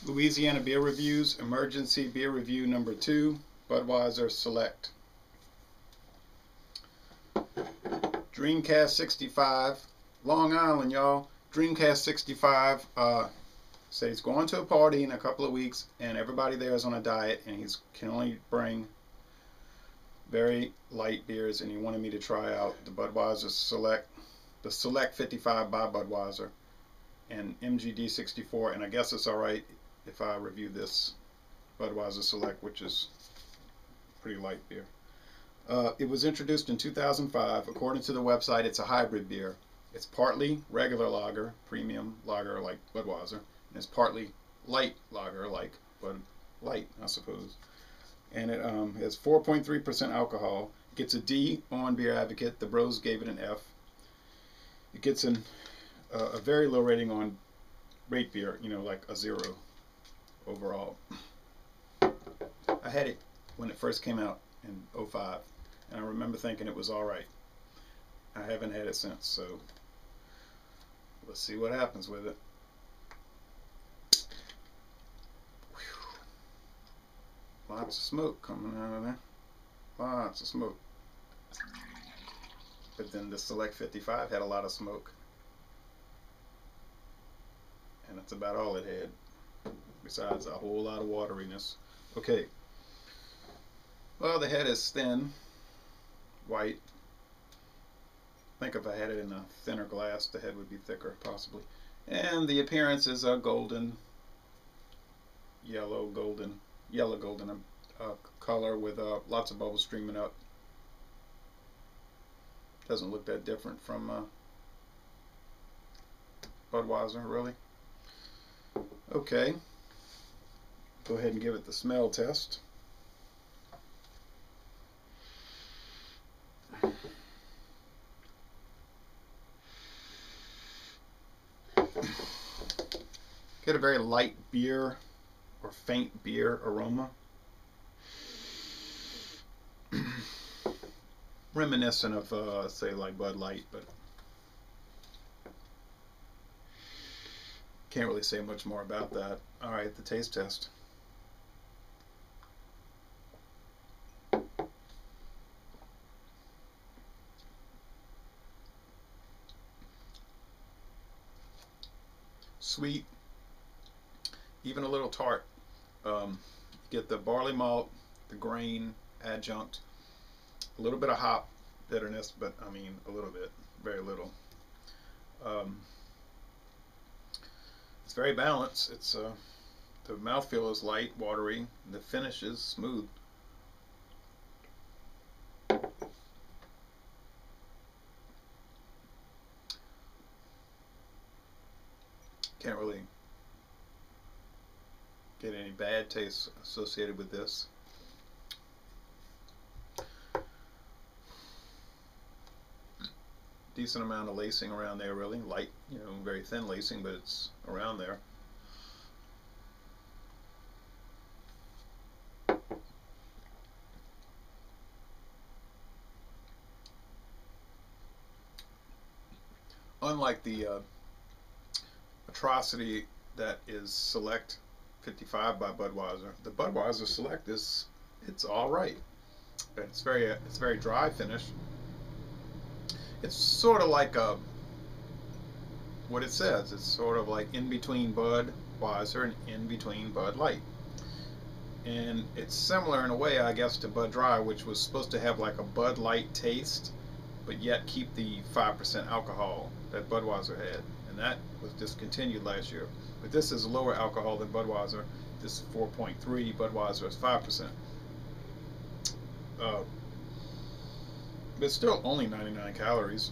Louisiana Beer Reviews, Emergency Beer Review number 2, Budweiser Select. Dreamcast 65, Long Island, y'all. Dreamcast 65 says he's going to a party in a couple of weeks, and everybody there is on a diet, and he can only bring very light beers, and he wanted me to try out the Budweiser Select, the Select 55 by Budweiser, and MGD 64, and I guess it's alright if I review this Budweiser Select, which is pretty light beer. It was introduced in 2005. According to the website, it's a hybrid beer. It's partly regular lager, premium lager like Budweiser, and it's partly light lager like Bud Light, I suppose. And it has 4.3% alcohol. It gets a D on Beer Advocate. The Bros gave it an F. It gets a very low rating on Rate Beer, you know, like a 0 overall. I had it when it first came out in 05, and I remember thinking it was alright. I haven't had it since, so let's see what happens with it. Whew. Lots of smoke coming out of there. Lots of smoke. But then the Select 55 had a lot of smoke. And that's about all it had, besides a whole lot of wateriness. Okay. Well, the head is thin, white. I think if I had it in a thinner glass, the head would be thicker, possibly. And the appearance is a golden, yellow golden color with lots of bubbles streaming up. Doesn't look that different from Budweiser, really. Okay, go ahead and give it the smell test. Get a very light beer or faint beer aroma. Reminiscent of, say, like Bud Light, but can't really say much more about that. Alright, the taste test. Sweet, even a little tart. Get the barley malt, the grain adjunct, a little bit of hop bitterness, but I mean a little bit, very little. It's very balanced. It's the mouthfeel is light, watery. The finish is smooth. Can't really get any bad taste associated with this. Decent amount of lacing around there, really light, you know, very thin lacing, but it's around there. Unlike the atrocity that is Select 55 by Budweiser, the Budweiser Select it's all right. It's very dry finish. It's sort of like what it says. It's sort of like in between Budweiser and in between Bud Light. And it's similar in a way, I guess, to Bud Dry, which was supposed to have like a Bud Light taste, but yet keep the 5% alcohol that Budweiser had. And that was discontinued last year. But this is lower alcohol than Budweiser. This is 4.3, Budweiser is 5%. But it's still only 99 calories.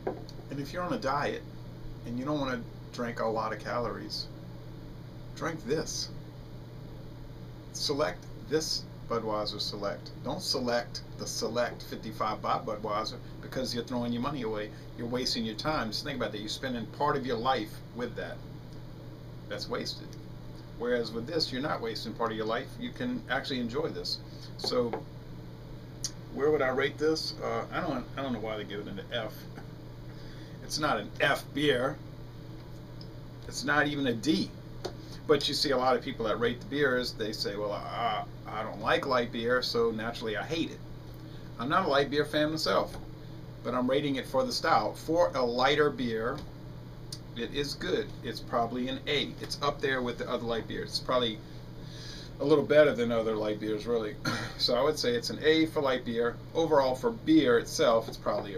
And if you're on a diet and you don't want to drink a lot of calories, drink this. Select this Budweiser Select. Don't select the Select 55 by Budweiser, because you're throwing your money away. You're wasting your time. Just think about that. You're spending part of your life with that. That's wasted. Whereas with this, you're not wasting part of your life. You can actually enjoy this. So, where would I rate this? I don't know why they give it an F. It's not an F beer. It's not even a D. But you see a lot of people that rate the beers, they say, well, I don't like light beer, so naturally I hate it. I'm not a light beer fan myself, but I'm rating it for the style. For a lighter beer, it is good. It's probably an A. It's up there with the other light beers. It's probably a little better than other light beers, really. So I would say it's an A for light beer. Overall, for beer itself, it's probably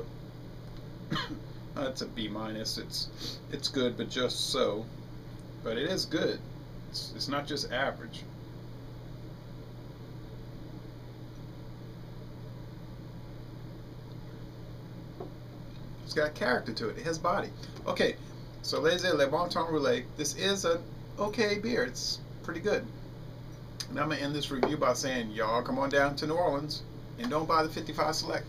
it's a B minus. It's good, but just so. But it is good. It's not just average. It's got character to it. It has body. Okay, so Les Le Bon Temps Roulé. This is an okay beer. It's pretty good. And I'm going to end this review by saying, y'all come on down to New Orleans and don't buy the 55 Select.